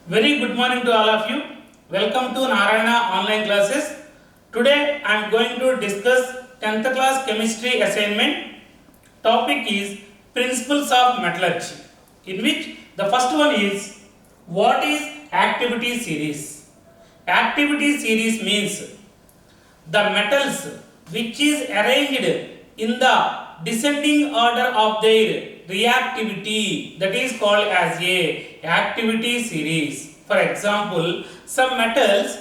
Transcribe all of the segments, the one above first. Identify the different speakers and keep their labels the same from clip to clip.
Speaker 1: Very good morning to all of you. Welcome to Narayana online classes. Today I am going to discuss 10th class chemistry assignment. Topic is principles of metallurgy, in which the first one is what is activity series. Activity series means the metals which is arranged in the descending order of their reactivity, that is called as a activity series. For example, some metals,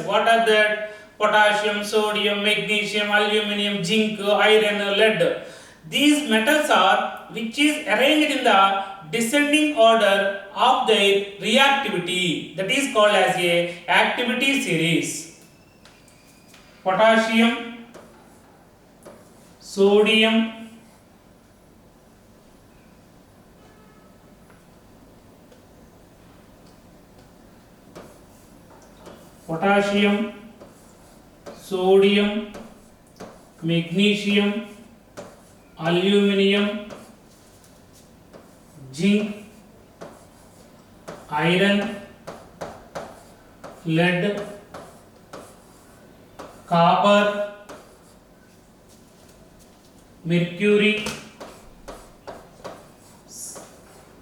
Speaker 1: what are that? Potassium, sodium, magnesium, aluminum, zinc, iron, lead. These metals are which is arranged in the descending order of their reactivity, that is called as a activity series. Potassium, sodium, sodium, magnesium, aluminum, zinc, iron, lead, copper, mercury,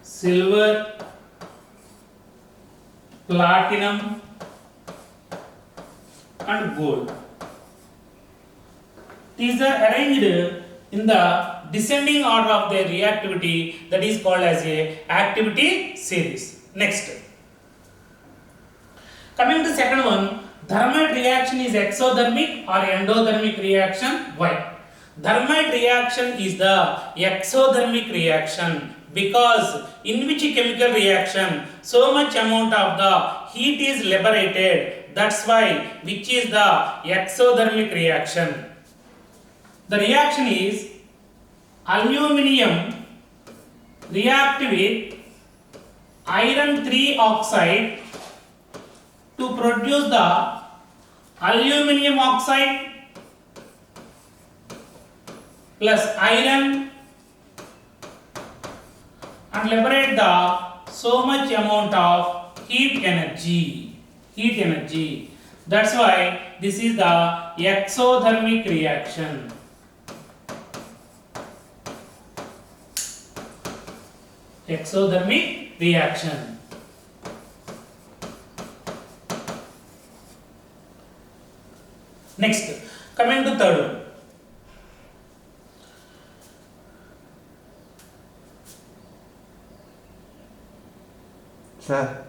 Speaker 1: silver, platinum and gold. These are arranged in the descending order of their reactivity, that is called as a activity series. Next, coming to second one, thermite reaction is exothermic or endothermic reaction. Why? Thermite reaction is the exothermic reaction because in which chemical reaction so much amount of the heat is liberated. That's why which is the exothermic reaction. The reaction is aluminium react with iron 3 oxide to produce the aluminium oxide plus iron and liberate the so much amount of heat energy. That's why this is the exothermic reaction. Exothermic reaction. Next, coming to third one.
Speaker 2: Sir,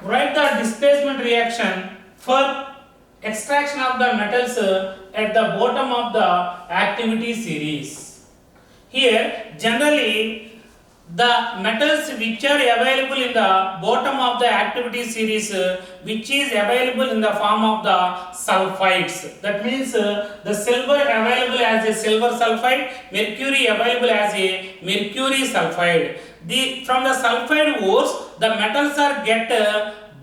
Speaker 1: Write the displacement reaction for extraction of the metals at the bottom of the activity series. Here, generally, the metals which are available in the bottom of the activity series, which is available in the form of the sulfides. That means the silver available as a silver sulfide, mercury available as a mercury sulfide. From the sulfide ores, the metals are get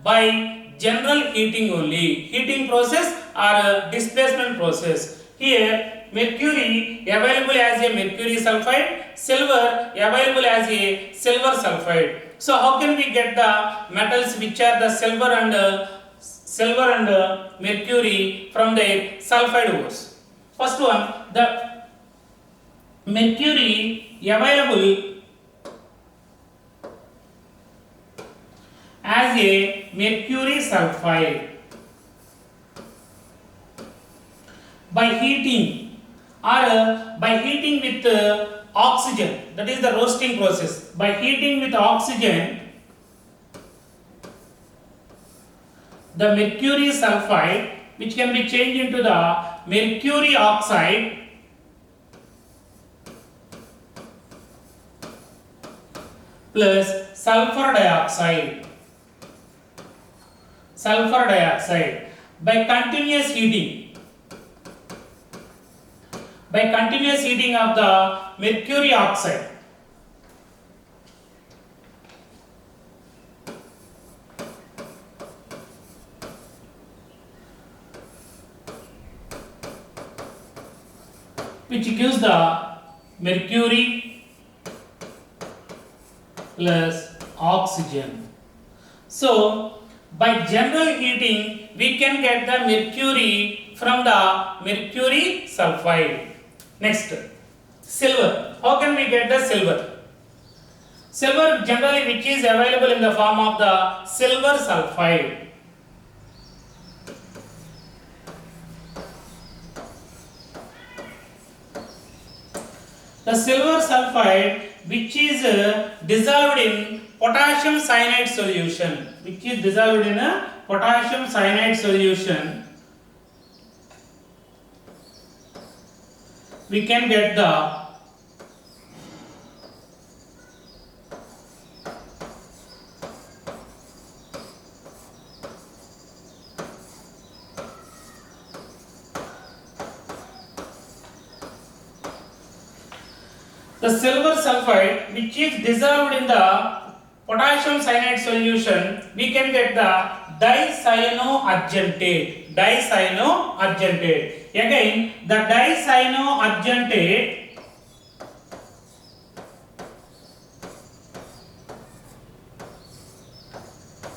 Speaker 1: by general heating only, heating process or displacement process. Here, mercury available as a mercury sulfide, silver available as a silver sulfide. So how can we get the metals which are the silver and mercury from their sulfide ores? First one, the mercury available as a mercury sulfide by heating or by heating with oxygen, that is the roasting process. By heating with oxygen, the mercury sulfide, which can be changed into the mercury oxide, plus sulfur dioxide. By continuous heating of the mercury oxide, which gives the mercury plus oxygen. So by general heating we can get the mercury from the mercury sulfide. Next, silver. How can we get the silver? Silver generally which is available in the form of the silver sulfide. The silver sulfide which is dissolved in potassium cyanide solution, which is dissolved in a potassium cyanide solution, we can get the silver sulfide which is dissolved in the potassium cyanide solution, we can get the dicyanoargentate. Dicyanoargentate. Again, the dicyanoargentate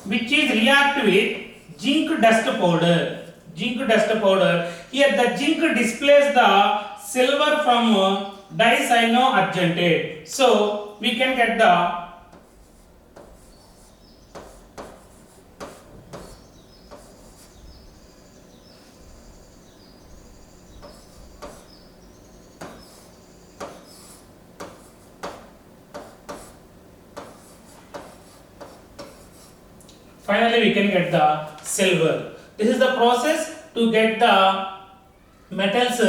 Speaker 1: which is react with zinc dust powder. Zinc dust powder. Here the zinc displaces the silver from dicyanoargentate. So we can get the finally we can get the silver. This is the process to get the metals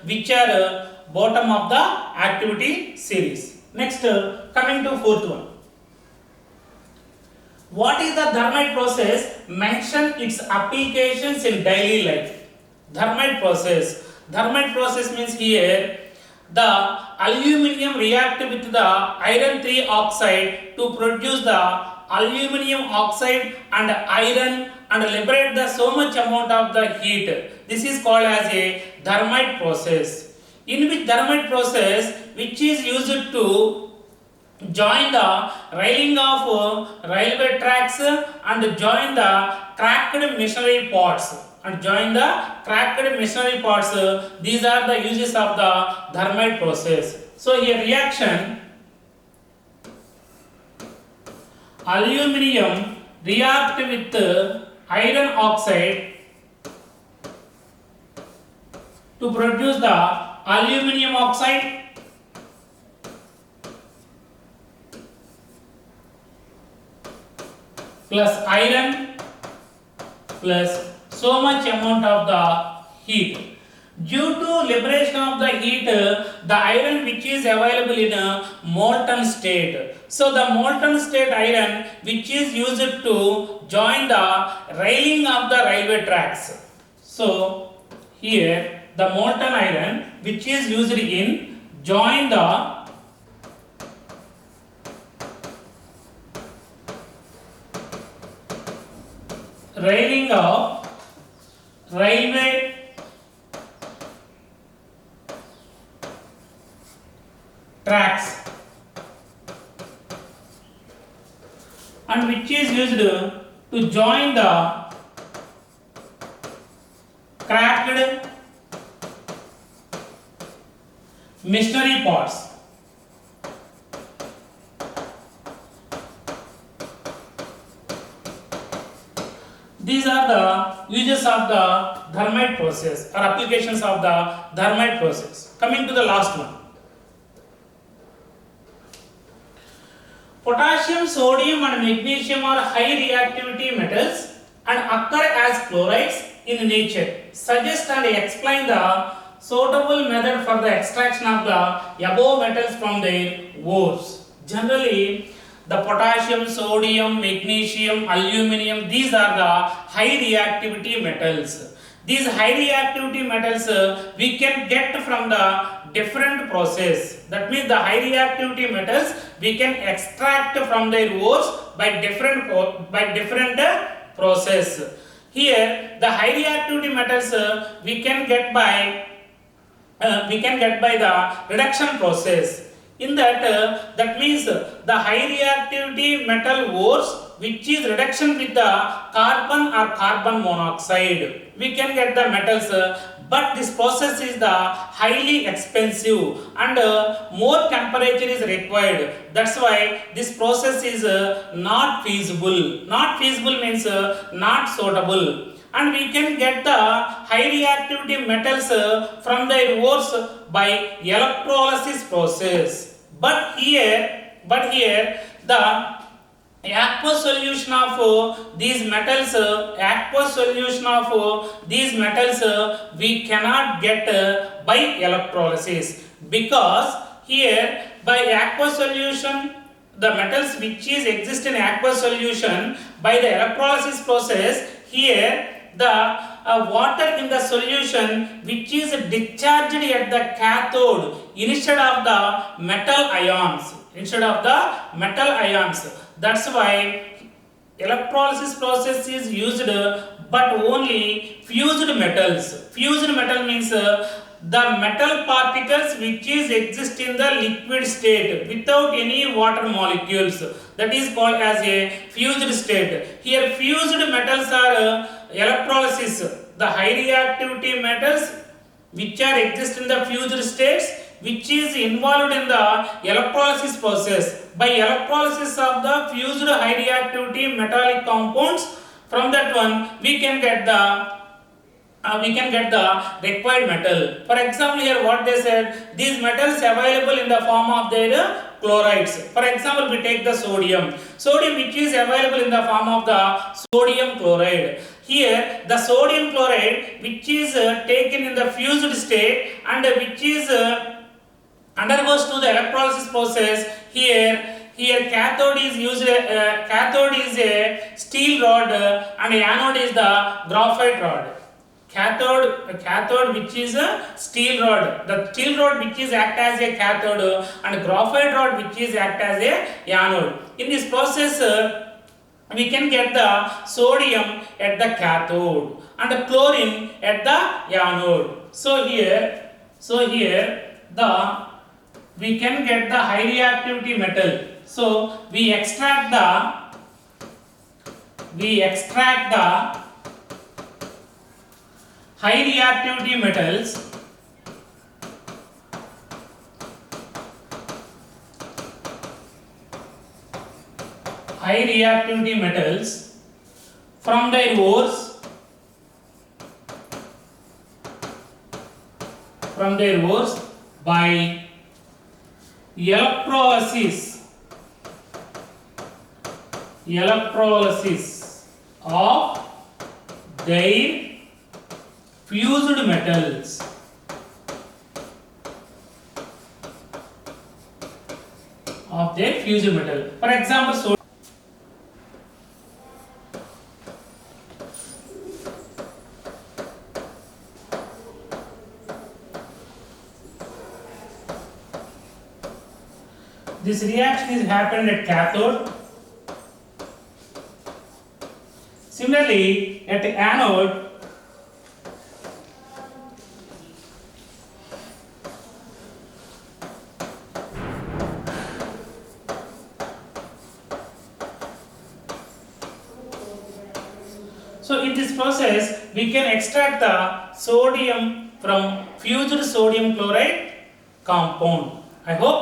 Speaker 1: which are bottom of the activity series. Next, coming to fourth one. What is the thermite process? Mention its applications in daily life. Thermite process. Thermite process means here the aluminium react with the iron 3 oxide to produce the aluminium oxide and iron and liberate the so much amount of the heat. This is called as a thermite process. In which thermite process which is used to join the railing of railway tracks and join the cracked machinery parts. These are the uses of the thermite process. So here reaction, aluminium react with iron oxide to produce the aluminium oxide plus iron plus so much amount of the heat. Due to liberation of the heat, the iron which is available in a molten state. So the molten state iron which is used to join the railing of the railway tracks. So here the molten iron which is used in join the railing of railway tracks and which is used to join the cracked machinery parts. These are the uses of the thermite process or applications of the thermite process. Coming to the last one. Potassium, sodium and magnesium are high reactivity metals and occur as chlorides in nature. Suggest and explain the suitable method for the extraction of the above metals from their ores. Generally, the potassium, sodium, magnesium, aluminium, these are the high reactivity metals. These high reactivity metals we can get from the different process. That means the high reactivity metals we can extract from their ores by different process. Here the high reactivity metals we can get by the reduction process. In that, that means the high reactivity metal ores which is reduction with the carbon or carbon monoxide. We can get the metals, but this process is the highly expensive and more temperature is required. That's why this process is not feasible. Not feasible means not suitable. And we can get the high reactivity metals from their ores by electrolysis process. But here the aqueous solution of these metals, we cannot get by electrolysis, because here by aqueous solution the metals which is exist in aqueous solution, by the electrolysis process, here the water in the solution which is discharged at the cathode instead of the metal ions. That's why electrolysis process is used, but only fused metals. Fused metal means the metal particles which is exist in the liquid state without any water molecules, that is called as a fused state. Here fused metals are electrolysis, the high reactivity metals which are exist in the fused states, which is involved in the electrolysis process. By electrolysis of the fused high reactivity metallic compounds, from that one we can get the required metal. For example, here what they said, these metals available in the form of their chlorides. For example, we take the sodium which is available in the form of the sodium chloride. Here the sodium chloride which is taken in the fused state and which is undergoes to the electrolysis process. Here cathode is used, cathode is a steel rod and anode is the graphite rod. Cathode which is a steel rod, the steel rod which is act as a cathode, and graphite rod which is act as a anode. In this process we can get the sodium at the cathode and chlorine at the anode. So here we can get the high reactivity metal. So we extract the high reactivity metals from their ores by electrolysis of their fused metals. For example, this reaction is happened at cathode. Similarly, at anode, so in this process we can extract the sodium from fused sodium chloride compound. I hope